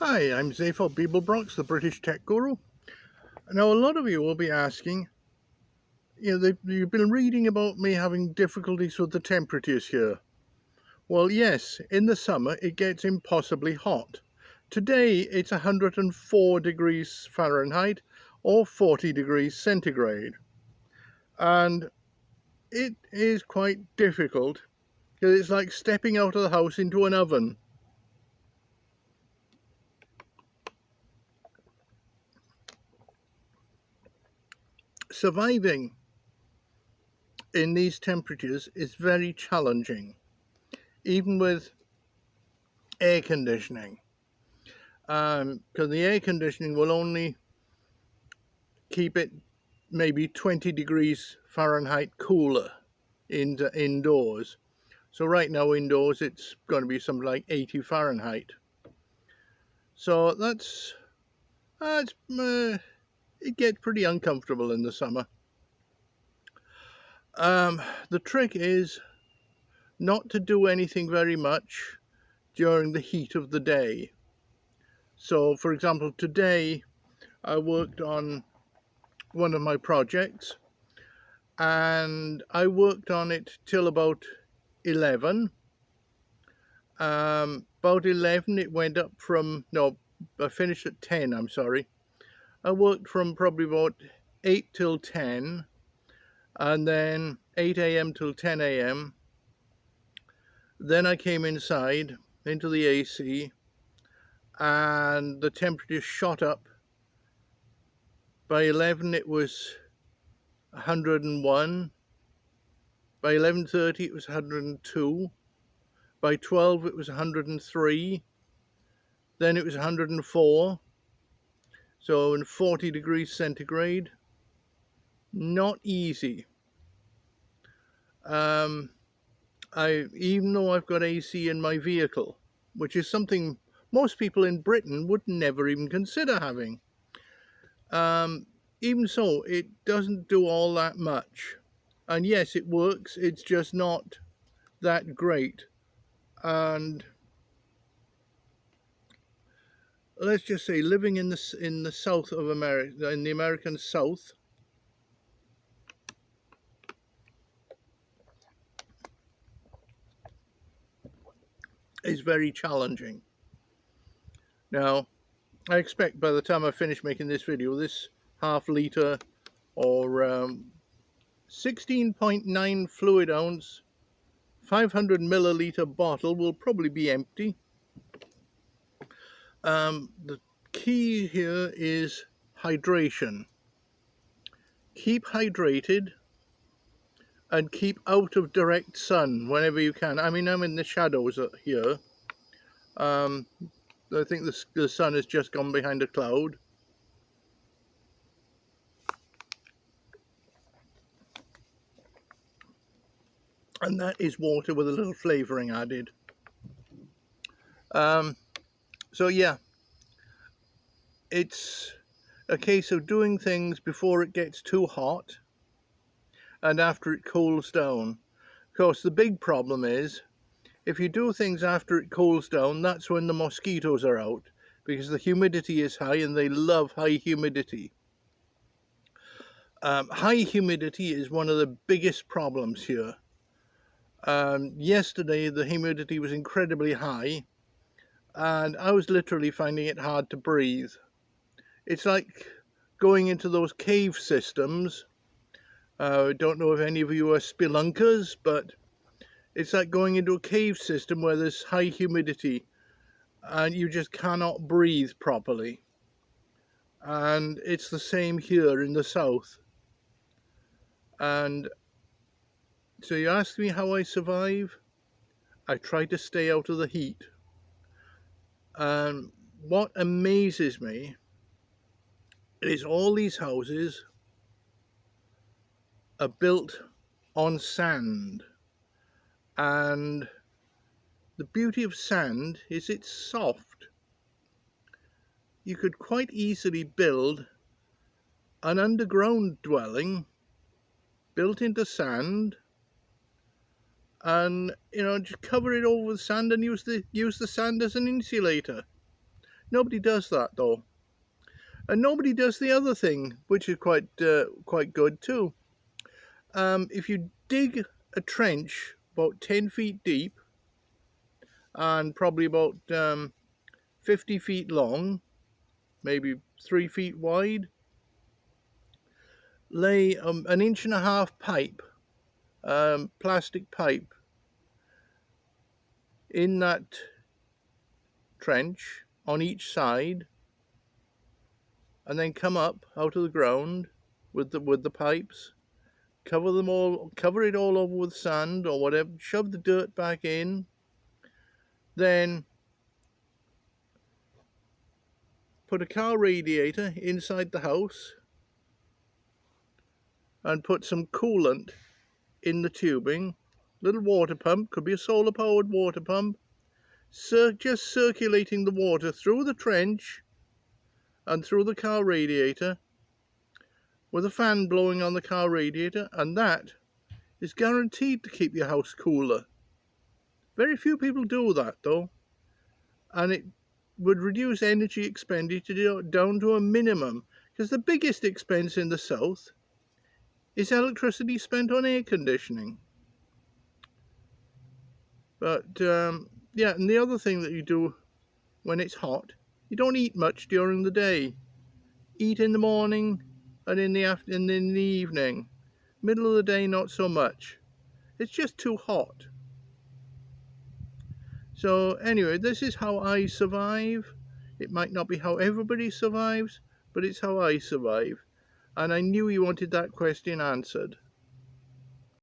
Hi, I'm Zaphod Beeblebrox, the British Tech Guru. Now, a lot of you will be asking, you've been reading about me having difficulties with the temperatures here. Well, yes, in the summer it gets impossibly hot. Today it's 104 degrees Fahrenheit or 40 degrees centigrade. And it is quite difficult because it's like stepping out of the house into an oven. Surviving in these temperatures is very challenging, even with air conditioning, because the air conditioning will only keep it maybe 20 degrees Fahrenheit cooler indoors. So right now indoors it's going to be something like 80 Fahrenheit. So it gets pretty uncomfortable in the summer. The trick is not to do anything very much during the heat of the day. So for example, today I worked on one of my projects and I worked on it till about 11. About 11 it went up from, no, I finished at 10, I'm sorry. I worked from probably about 8 till 10 and then 8 a.m. till 10 a.m. Then I came inside into the AC and the temperature shot up. By 11 it was 101. By 11:30 it was 102. By 12 it was 103. Then it was 104. So in 40 degrees centigrade. Not easy. Even though I've got AC in my vehicle, which is something most people in Britain would never even consider having. Even so, it doesn't do all that much. And yes, it works, it's just not that great. And let's just say living in the south of America, in the American South, is very challenging. Now, I expect by the time I finish making this video, this half-litre or 16.9 fluid ounce 500 milliliter bottle will probably be empty. The key here is hydration. Keep hydrated and keep out of direct sun whenever you can. I mean, I'm in the shadows here. I think the sun has just gone behind a cloud. And that is water with a little flavoring added. So yeah, it's a case of doing things before it gets too hot and after it cools down. Of course, the big problem is if you do things after it cools down, that's when the mosquitoes are out, because the humidity is high and they love high humidity. High humidity is one of the biggest problems here. Yesterday the humidity was incredibly high and I was literally finding it hard to breathe. It's like going into those cave systems. I don't know if any of you are spelunkers, but it's like going into a cave system where there's high humidity and you just cannot breathe properly. And it's the same here in the south. And so you ask me how I survive? I try to stay out of the heat. And what amazes me is all these houses are built on sand. And the beauty of sand is it's soft. You could quite easily build an underground dwelling built into sand and just cover it over with sand and use the sand as an insulator. Nobody does that though. And nobody does the other thing, which is quite good too. If you dig a trench about 10 feet deep and probably about 50 feet long, maybe 3 feet wide, lay an 1.5 inch pipe, plastic pipe, in that trench on each side, and then come up out of the ground with the pipes, cover it all over with sand or whatever, shove the dirt back in, then put a car radiator inside the house and put some coolant in the tubing, little water pump, could be a solar powered water pump, just circulating the water through the trench and through the car radiator with a fan blowing on the car radiator, and that is guaranteed to keep your house cooler. Very few people do that though, and it would reduce energy expenditure down to a minimum, because the biggest expense in the south is electricity spent on air conditioning. But yeah, and the other thing that you do when it's hot, you don't eat much during the day. Eat in the morning and in the evening. Middle of the day, not so much. It's just too hot. So anyway, this is how I survive. It might not be how everybody survives, but it's how I survive. And I knew you wanted that question answered.